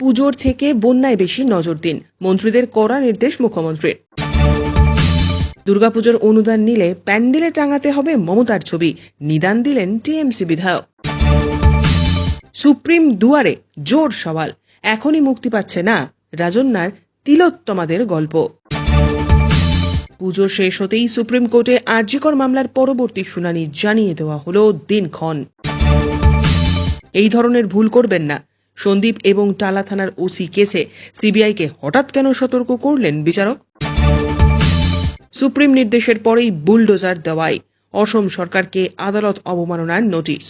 পুজোর থেকে বন্যায় বেশি নজর দিন, মন্ত্রীদের কড়া নির্দেশ মুখ্যমন্ত্রীর। দুর্গাপুজোর অনুদান নিলে প্যান্ডেলে টাঙাতে হবে মমতার ছবি, নিদান দিলেন টিএমসি বিধায়ক। সুপ্রিম দুয়ারে জোর সওয়াল, এখনই মুক্তি পাচ্ছে না রাজন্যার তিলোত্তমাদের গল্প। পুজো শেষ হতেই সুপ্রিম কোর্টে আরজিকর মামলার পরবর্তী শুনানি জানিয়ে দেওয়া হলো দিনক্ষণ। এই ধরনের ভুল করবেন না, সন্দীপ এবং টালা থানার ওসি কেসে সিবিআইকে হঠাৎ কেন সতর্ক করলেন বিচারক? সুপ্রিম নির্দেশের পরেই বুলডোজার দেওয়ায় অসম সরকারকে আদালত অবমাননার নোটিশ।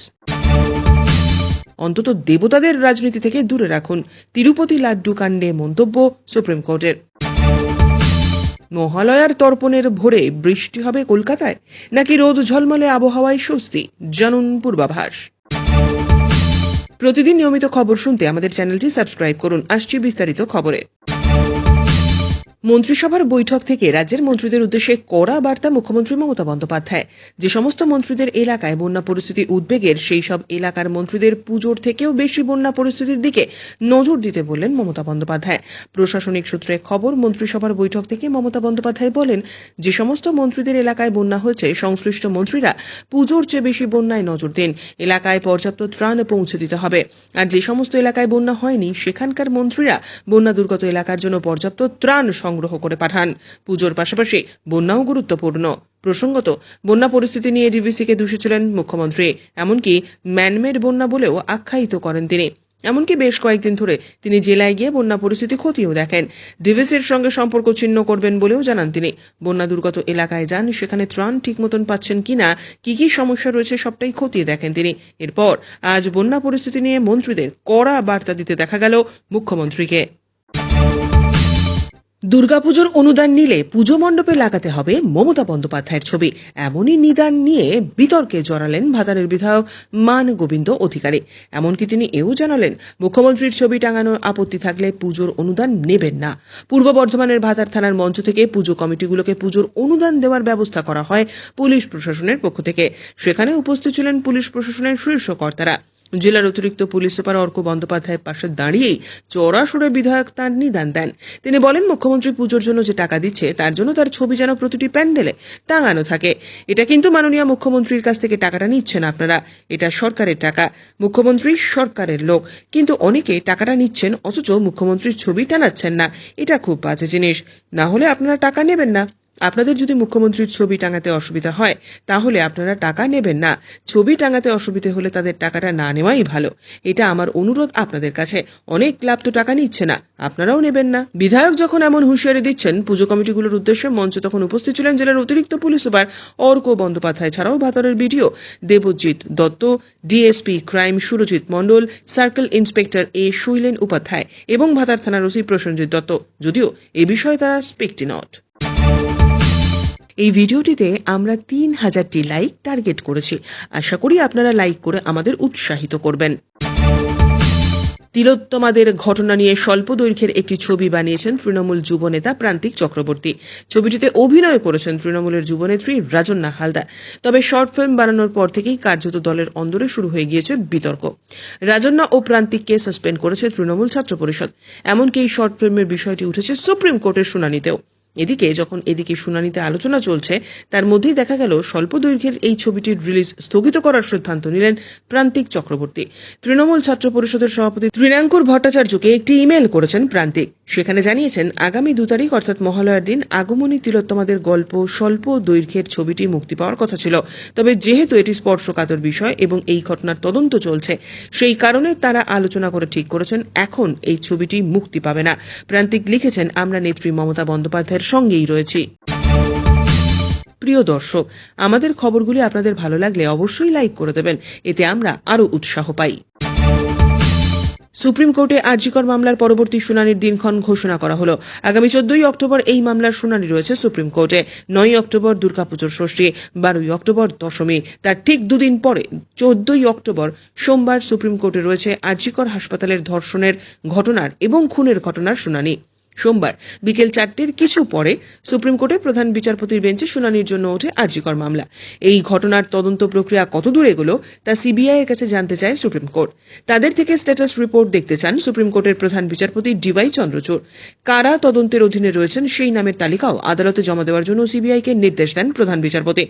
অন্তত দেবতাদের রাজনীতি থেকে দূরে রাখুন, তিরুপতি লাড্ডু কাণ্ডে মন্তব্য সুপ্রিম কোর্টের। মহালয়ার তর্পণের ভোরে বৃষ্টি হবে কলকাতায়, নাকি রোদ ঝলমলে আবহাওয়ায় স্বস্তি? জানুন পূর্বাভাস। প্রতিদিন নিয়মিত খবর শুনতে আমাদের চ্যানেলটি সাবস্ক্রাইব করুন। আসছি বিস্তারিত খবরে। মন্ত্রিসভার বৈঠক থেকে রাজ্যের মন্ত্রীদের উদ্দেশ্যে কড়া বার্তা মুখ্যমন্ত্রী মমতা বন্দ্যোপাধ্যায়। যে সমস্ত মন্ত্রীদের এলাকায় বন্যা পরিস্থিতি উদ্বেগের, সেই সব এলাকার মন্ত্রীদের পুজোর থেকেও বেশি বন্যা পরিস্থিতির দিকে নজর দিতে বললেন মমতা বন্দ্যোপাধ্যায়। প্রশাসনিক সূত্রে খবর, মন্ত্রিসভার বৈঠক থেকে মমতা বন্দ্যোপাধ্যায় বলেন, যে সমস্ত মন্ত্রীদের এলাকায় বন্যা হয়েছে সংশ্লিষ্ট মন্ত্রীরা পুজোর চেয়ে বেশি বন্যায় নজর দিন, এলাকায় পর্যাপ্ত ত্রাণ পৌঁছে দিতে হবে। আর যে সমস্ত এলাকায় বন্যা হয়নি সেখানকার মন্ত্রীরা বন্যা দুর্গত এলাকার জন্য পর্যাপ্ত ত্রাণ সংগ্রহ করে পাঠান। পুজোর পাশাপাশি বন্যাও গুরুত্বপূর্ণ। প্রসঙ্গত, বন্যা পরিস্থিতি নিয়ে ডিভিসিকে দোষিছিলেন মুখ্যমন্ত্রী, এমনকি ম্যানমেড বন্যা বলেও আখ্যায়িত করেন তিনি। এমনকি বেশ কয়েকদিন ধরে তিনি জেলায় গিয়ে বন্যা পরিস্থিতি খতিয়েও দেখেন। ডিভিসির সঙ্গে সম্পর্ক ছিন্ন করবেন বলেও জানান তিনি। বন্যা দুর্গত এলাকায় যান, সেখানে ত্রাণ ঠিক মতন পাচ্ছেন কিনা, কি কি সমস্যা রয়েছে সবটাই খতিয়ে দেখেন তিনি। এরপর আজ বন্যা পরিস্থিতি নিয়ে মন্ত্রীদের কড়া বার্তা দিতে দেখা গেল মুখ্যমন্ত্রীকে। দুর্গাপুজোর অনুদান নিলে পুজো মণ্ডপে লাগাতে হবে মমতা বন্দ্যোপাধ্যায়ের ছবি, এমনই নিদান নিয়ে বিতর্কে জড়ালেন ভাতারের বিধায়ক মান গোবিন্দ অধিকারী। এমনকি তিনি এও জানালেন, মুখ্যমন্ত্রীর ছবি টাঙানোর আপত্তি থাকলে পুজোর অনুদান নেবেন না। পূর্ব বর্ধমানের ভাতার থানার মঞ্চ থেকে পুজো কমিটিগুলোকে পুজোর অনুদান দেওয়ার ব্যবস্থা করা হয় পুলিশ প্রশাসনের পক্ষ থেকে। সেখানে উপস্থিত ছিলেন পুলিশ প্রশাসনের শীর্ষ কর্তারা। জেলার অতিরিক্ত পুলিশ সুপার অর্ক বন্দ্যোপাধ্যায়ের পাশে দাঁড়িয়েই চড়া সুরে বিধায়ক তাঁর নিদান দেন। তিনি বলেন, মুখ্যমন্ত্রী পুজোর জন্য যে টাকা দিচ্ছে তার জন্য তার ছবি যেন প্রতিটি প্যান্ডেলে টাঙানো থাকে। এটা কিন্তু মাননীয় মুখ্যমন্ত্রীর কাছ থেকে টাকাটা নিচ্ছেন আপনারা, এটা সরকারের টাকা, মুখ্যমন্ত্রী সরকারের লোক, কিন্তু অনেকে টাকাটা নিচ্ছেন অথচ মুখ্যমন্ত্রীর ছবি টানাচ্ছেন না। এটা খুব বাজে জিনিস। না হলে আপনারা টাকা নেবেন না। আপনাদের যদি মুখ্যমন্ত্রীর ছবি টাঙাতে অসুবিধা হয় তাহলে আপনারা টাকা নেবেন না। ছবি টাঙাতে অসুবিধা হলে তাদের টাকাটা না নেওয়াই ভালো। এটা আমার অনুরোধ আপনাদের কাছে। অনেক ক্লাব তো টাকা নিচ্ছে না, আপনারাও নেবেন না। বিধায়ক যখন এমন হুঁশিয়ারি দিচ্ছেন পুজো কমিটিগুলোর উদ্দেশ্যে, মঞ্চে তখন উপস্থিত ছিলেন জেলার অতিরিক্ত পুলিশ সুপার অর্ক বন্দ্যোপাধ্যায় ছাড়াও ভাতারের BDO Debjit Dutta, DSP crime Surajit Mondal, circle inspector এ শৈলেন উপাধ্যায় এবং ভাতার থানার ওসি প্রসেনজিৎ দত্ত। যদিও এ বিষয়ে তারা স্পিকটি নট। এই ভিডিওটিতে আমরা 3000টি লাইক টার্গেট করেছি। আশা করি আপনারা লাইক করে আমাদের উৎসাহিত করবেন। তিলোত্তমাদের ঘটনা নিয়ে স্বল্প দৈর্ঘ্যের একটি ছবি বানিয়েছেন তৃণমূল যুবনেতা প্রান্তিক চক্রবর্তী। ছবিটিতে অভিনয় করেছেন তৃণমূলের যুবনেত্রী রাজন্যা হালদার। তবে শর্ট ফিল্ম বানানোর পর থেকেই কার্যত দলের অন্দরে শুরু হয়ে গিয়েছে বিতর্ক। রাজন্যা ও প্রান্তিককে সাসপেন্ড করেছে তৃণমূল ছাত্র পরিষদ। এমনকি এই শর্ট ফিল্মের বিষয়টি উঠেছে সুপ্রিম কোর্টের শুনানিতেও। এদিকে শুনানিতে আলোচনা চলছে, তার মধ্যেই দেখা গেল স্বল্প দৈর্ঘ্যের এই ছবিটির রিলিজ স্থগিত করার সিদ্ধান্ত নিলেন প্রান্তিক চক্রবর্তী। তৃণমূল ছাত্র পরিষদের সভাপতি তৃণাঙ্কুর ভট্টাচার্যকে একটি ইমেল করেছেন প্রান্তিক। সেখানে জানিয়েছেন, আগামী 2 তারিখ অর্থাৎ মহালয়ার দিন আগমনী তিলোত্তমাদের গল্প স্বল্প দৈর্ঘ্যের ছবিটি মুক্তি পাওয়ার কথা ছিল। তবে যেহেতু এটি স্পর্শকাতর বিষয় এবং এই ঘটনার তদন্ত চলছে, সেই কারণে তারা আলোচনা করে ঠিক করেছেন এখন এই ছবিটি মুক্তি পাবে না। প্রান্তিক লিখেছেন, আমরা নেত্রী মমতা বন্দ্যোপাধ্যায়ের সঙ্গেই রয়েছি। প্রিয় দর্শক, আমাদের খবরগুলি আপনাদের ভালো লাগলে অবশ্যই লাইক করে দেবেন, এতে আমরা আরো উৎসাহ পাই। সুপ্রিম কোর্টে আরজিকর মামলার পরবর্তী শুনানির দিনক্ষণ ঘোষণা করা হলো। আগামী 14ই অক্টোবর এই মামলার শুনানি রয়েছে সুপ্রিম কোর্টে। 9ই অক্টোবর দুর্গাপুজোর ষষ্ঠী, 12ই অক্টোবর দশমী। তার ঠিক 2 দিন পরে 14ই অক্টোবর সোমবার সুপ্রিম কোর্টে রয়েছে আরজিকর হাসপাতালের ধর্ষণের ঘটনার এবং খুনের ঘটনার শুনানি। সোমবার বিকেল 4টের কিছু পরে সুপ্রিম কোর্টের প্রধান বিচারপতির বেঞ্চে শুনানির জন্য ওঠে আরজিকর মামলা। এই ঘটনার তদন্ত প্রক্রিয়া কতদূর এগোলো তা সিবিআই এর কাছে জানতে চায় সুপ্রিম কোর্ট। তাদের থেকে স্ট্যাটাস রিপোর্ট দেখতে চান সুপ্রিম কোর্টের প্রধান বিচারপতি ডিওয়াই চন্দ্রচূড়। কারা তদন্তের অধীনে রয়েছেন সেই নামের তালিকাও আদালতে জমা দেওয়ার জন্য সিবিআইকে নির্দেশ দেন প্রধান বিচারপতি।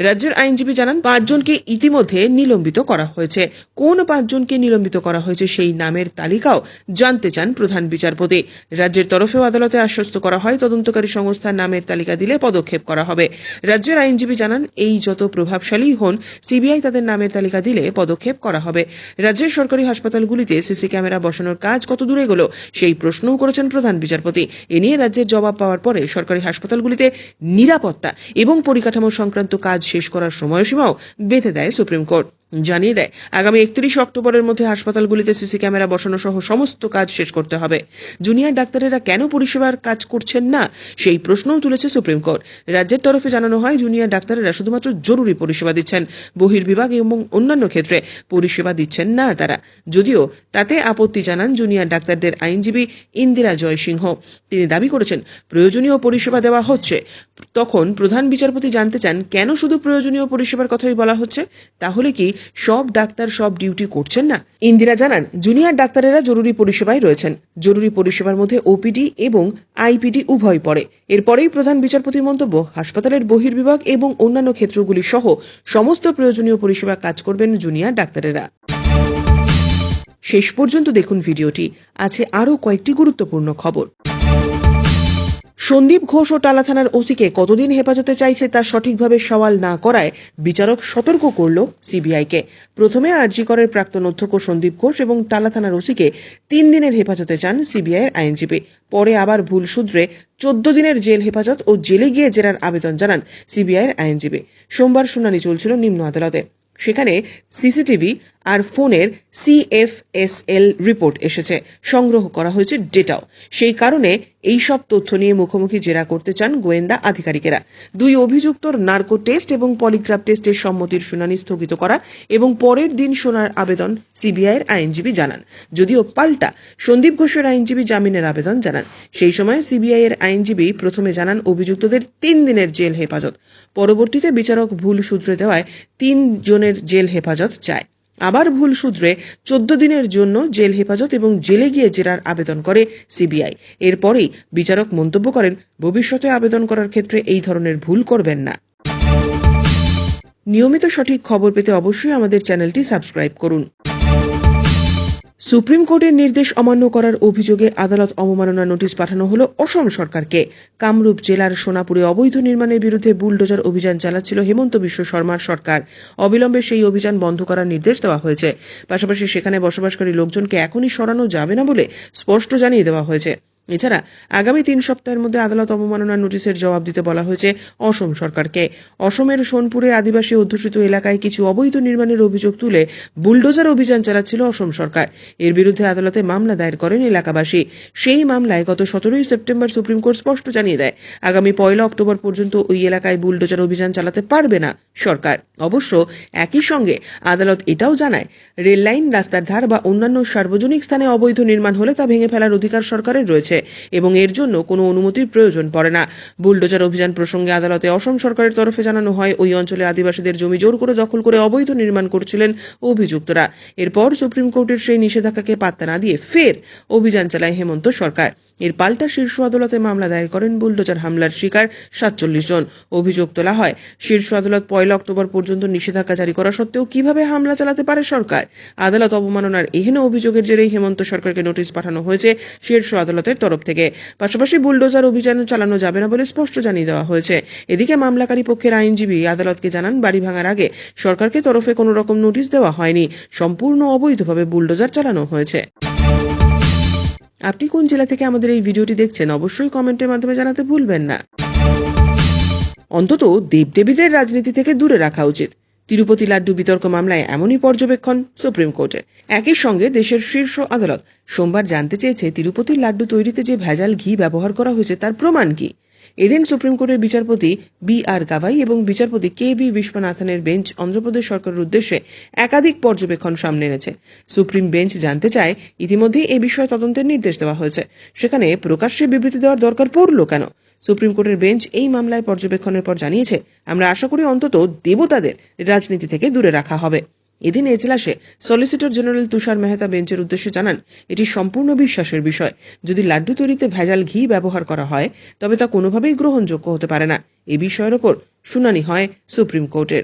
রাজ্যের আইনজীবী জানান 5 জনকে ইতিমধ্যে নিলম্বিত করা হয়েছে। কোন 5 জনকে নিলম্বিত করা হয়েছে সেই নামের তালিকাও জানতে চান প্রধান বিচারপতি। রাজ্যের তরফেও আদালতে আশ্বস্ত করা হয় তদন্তকারী সংস্থার নামের তালিকা দিলে পদক্ষেপ করা হবে। রাজ্যের আইনজীবী জানান এই যত প্রভাবশালী হন সিবিআই তাদের নামের তালিকা দিলে পদক্ষেপ করা হবে। রাজ্যের সরকারি হাসপাতালগুলিতে সিসি ক্যামেরা বসানোর কাজ কত দূর এগোলো সেই প্রশ্নও করেছেন প্রধান বিচারপতি। এ নিয়ে রাজ্যের জবাব পাওয়ার পরে সরকারি হাসপাতালগুলিতে নিরাপত্তা এবং পরিকাঠামো সংক্রান্ত কাজ শেষ করার সময়সীমাও বেঁধে দেয় সুপ্রিম কোর্ট। জানিয়ে দেয় আগামী 31 অক্টোবরের মধ্যে হাসপাতালগুলিতে সিসি ক্যামেরা বসানো সহ সমস্ত কাজ শেষ করতে হবে। জুনিয়র ডাক্তারেরা কেন পরিষেবার কাজ করছেন না সেই প্রশ্নও তুলেছে সুপ্রিম কোর্ট। রাজ্যের তরফে জানানো হয় জুনিয়র ডাক্তারেরা শুধুমাত্র জরুরি পরিষেবা দিচ্ছেন, বহির্বিভাগ এবং অন্যান্য ক্ষেত্রে পরিষেবা দিচ্ছেন না তারা। যদিও তাতে আপত্তি জানান জুনিয়র ডাক্তারদের আইনজীবী ইন্দিরা জয়সিংহ। তিনি দাবি করেছেন প্রয়োজনীয় পরিষেবা দেওয়া হচ্ছে। তখন প্রধান বিচারপতি জানতে চান কেন শুধু প্রয়োজনীয় পরিষেবার কথাই বলা হচ্ছে, তাহলে কি সব ডাক্তার সব ডিউটি করছেন না? ইন্দিরা জানান জুনিয়র ডাক্তারেরা জরুরি পরিষেবায় রয়েছেন। জরুরি পরিষেবার মধ্যে ওপিডি এবং আইপিডি উভয় পড়ে। এরপরেই প্রধান বিচারপতির মন্তব্য হাসপাতালের বহির্বিভাগ এবং অন্যান্য ক্ষেত্রগুলি সহ সমস্ত প্রয়োজনীয় পরিষেবা কাজ করবেন জুনিয়র ডাক্তারেরা। শেষ পর্যন্ত দেখুন ভিডিওটি, আছে আরও কয়েকটি গুরুত্বপূর্ণ খবর। সন্দীপ ঘোষ ও টালা থানার ওসিকে কতদিন হেফাজতে চাইছে তা সঠিকভাবে সওয়াল না করায় বিচারক সতর্ক করল সিবিআইকে। প্রথমে আরজিকরের প্রাক্তন অধ্যক্ষ সন্দীপ ঘোষ এবং টালা থানার ওসিকে 3 দিনের হেফাজতে চান সিবিআইয়ের আইনজীবী। পরে আবার ভুল সূত্রে 14 দিনের জেল হেফাজত ও জেলে গিয়ে জেরার আবেদন জানান সিবিআইয়ের আইনজীবী। সোমবার শুনানি চলছিল নিম্ন আদালতে। সেখানে সিসিটিভি আর ফোনের CFSL রিপোর্ট এসেছে, সংগ্রহ করা হয়েছে ডেটাও। সেই কারণে এই সব তথ্য নিয়ে মুখোমুখি জেরা করতে চান গোয়েন্দা আধিকারিকেরা। 2 অভিযুক্তর নার্কো টেস্ট এবং পলিগ্রাফ টেস্টের সম্মতির শুনানি স্থগিত করা এবং পরের দিন শোনার আবেদন সিবিআইয়ের আইনজীবী জানান। যদিও পাল্টা সন্দীপ ঘোষের আইনজীবী জামিনের আবেদন জানান। সেই সময় সিবিআইয়ের আইনজীবী প্রথমে জানান অভিযুক্তদের 3 দিনের জেল হেফাজত। পরবর্তীতে বিচারক ভুল সূত্রে দেওয়ায় 3 জনের জেল হেফাজত চায়। আবার ভুল সূত্রে 14 দিনের জন্য জেল হেফাজত এবং জেলে গিয়ে জেরার আবেদন করে সিবিআই। এরপরেই বিচারক মন্তব্য করেন ভবিষ্যতে আবেদন করার ক্ষেত্রে এই ধরনের ভুল করবেন না। নিয়মিত সঠিক খবর পেতে অবশ্যই আমাদের চ্যানেলটি সাবস্ক্রাইব করুন। সুপ্রিম কোর্টের নির্দেশ অমান্য করার অভিযোগে আদালত অবমাননা নোটিশ পাঠানো হলো অসম সরকারকে। কামরূপ জেলার সোনাপুরে অবৈধ নির্মাণের বিরুদ্ধে বুলডোজার অভিযান চালাচ্ছিল হেমন্ত বিশ্ব শর্মার সরকার। অবিলম্বে সেই অভিযান বন্ধ করার নির্দেশ দেওয়া হয়েছে। পাশাপাশি সেখানে বসবাসকারী লোকজনকে এখনই সরানো যাবে না বলে স্পষ্ট জানিয়ে দেওয়া হয়েছে। এছাড়া আগামী 3 সপ্তাহের মধ্যে আদালত অবমাননার নোটিশের জবাব দিতে বলা হয়েছে অসম সরকারকে। অসমের সোনপুরে আদিবাসী অধ্যুষিত এলাকায় কিছু অবৈধ নির্মাণের অভিযোগ তুলে বুলডোজার অভিযান চালাচ্ছিল অসম সরকার। এর বিরুদ্ধে আদালতে মামলা দায়ের করেন এলাকাবাসী। সেই মামলায় গত 17 সেপ্টেম্বর সুপ্রিম কোর্ট স্পষ্ট জানিয়ে দেয় আগামী 1 অক্টোবর পর্যন্ত ওই এলাকায় বুলডোজার অভিযান চালাতে পারবে না সরকার। অবশ্য একই সঙ্গে আদালত এটাও জানায় রেল লাইন, রাস্তার ধার বা অন্যান্য সার্বজনিক স্থানে অবৈধ নির্মাণ হলে তা ভেঙে ফেলার অধিকার সরকারের রয়েছে এবং এর জন্য কোনো অনুমতির প্রয়োজন পড়ে না। বুলডোজার অভিযান প্রসঙ্গে আদালতে অসম সরকারের তরফে জানানো হয় ওই অঞ্চলে আদিবাসীদের জমি জোর করে দখল করে অবৈধ নির্মাণ করছিলেন অভিযুক্তরা। এরপর সুপ্রিম কোর্টের সেই নিষেধাজ্ঞাকে পাত্তা না দিয়ে ফের অভিযান চালায় হেমন্ত সরকার। এর পাল্টা শীর্ষ আদালতে মামলা দায়ের করেন বুলডোজার হামলার শিকার 47 জন। অভিযোগ তোলা হয় শীর্ষ আদালত 1 অক্টোবর পর্যন্ত নিষেধাজ্ঞা জারি করা সত্ত্বেও কিভাবে হামলা চালাতে পারে সরকার। আদালত অবমাননার এহেন অভিযোগের জেরেই হেমন্ত সরকারকে নোটিশ পাঠানো হয়েছে শীর্ষ আদালতের তরফ থেকে। পাশাপাশি বুলডোজার অভিযান চালানো যাবে না বলে স্পষ্ট জানিয়ে দেওয়া হয়েছে। এদিকে মামলাকারী পক্ষের আইনজীবী আদালতকে জানান বাড়ি ভাঙার আগে সরকারকে তরফে কোনো রকম নোটিশ দেওয়া হয়নি, সম্পূর্ণ অবৈধভাবে বুলডোজার চালানো হয়েছে। আপনি কোন জেলা থেকে আমাদের এই ভিডিওটি দেখছেন অবশ্যই কমেন্টের মাধ্যমে জানাতে ভুলবেন না। অন্তত দেবদেবীদের রাজনীতি থেকে দূরে রাখা উচিত। তিরুপতি লাড্ডু বিতর্ক মামলায় এমনই পর্যবেক্ষণ সুপ্রিম কোর্টের। একই সঙ্গে দেশের শীর্ষ আদালত সোমবার জানতে চেয়েছে তিরুপতির লাড্ডু তৈরিতে যে ভেজাল ঘি ব্যবহার করা হয়েছে তার প্রমাণ কি। এদিন সুপ্রিম কোর্টের বিচারপতি B.R. গাভাই এবং বিচারপতি K.V. বিশ্বনাথনের বেঞ্চ অন্ধ্রপ্রদেশ সরকারের উদ্দেশ্যে একাধিক পর্যবেক্ষণ সামনে এনেছে। সুপ্রিম বেঞ্চ জানতে চায়, ইতিমধ্যেই এই বিষয়ে তদন্তের নির্দেশ দেওয়া হয়েছে, সেখানে প্রকাশ্যে বিবৃতি দেওয়ার দরকার পড়ল কেন? সুপ্রিম কোর্টের বেঞ্চ এই মামলায় পর্যবেক্ষণের পর জানিয়েছে, আমরা আশা করি অন্তত দেবতাদের রাজনীতি থেকে দূরে রাখা হবে। এদিন এজলাসে সলিসিটর জেনারেল তুষার মেহতা বেঞ্চের উদ্দেশ্যে জানান, এটি সম্পূর্ণ বিশ্বাসের বিষয়। যদি লাড্ডু তৈরিতে ভেজাল ঘি ব্যবহার করা হয় তবে তা কোনোভাবেই গ্রহণযোগ্য হতে পারে না। এই বিষয়ের ওপর শুনানি হয় সুপ্রিম কোর্টের।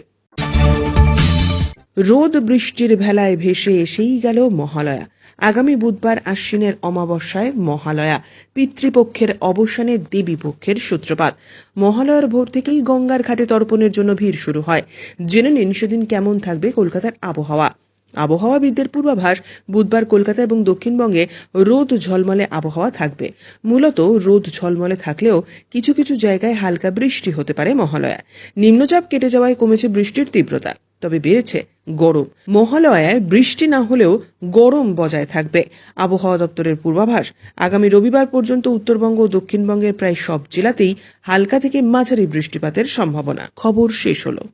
রোদ বৃষ্টির ভেলায় ভেসে এসেই গেল মহালয়া। আগামী বুধবার আশ্বিনের অমাবস্যায় মহালয়া। পিতৃপক্ষের অবসানে দেবীপক্ষের সূত্রপাত। মহালয়ার ভোর থেকেই গঙ্গার ঘাটে তর্পণের জন্য ভিড় শুরু হয়। জেনে নিন সেদিন কেমন থাকবে কলকাতার আবহাওয়া। আবহাওয়াবিদদের পূর্বাভাস, বুধবার কলকাতা এবং দক্ষিণবঙ্গে রোদ ঝলমলে আবহাওয়া থাকবে। মূলত রোদ ঝলমলে থাকলেও কিছু কিছু জায়গায় হালকা বৃষ্টি হতে পারে মহালয়া। নিম্নচাপ কেটে যাওয়ায় কমেছে বৃষ্টির তীব্রতা, তবে বেড়েছে গরম। মহালয়ায় বৃষ্টি না হলেও গরম বজায় থাকবে। আবহাওয়া দপ্তরের পূর্বাভাস, আগামী রবিবার পর্যন্ত উত্তরবঙ্গ ও দক্ষিণবঙ্গের প্রায় সব জেলাতেই হালকা থেকে মাঝারি বৃষ্টিপাতের সম্ভাবনা। খবর শেষ হলো।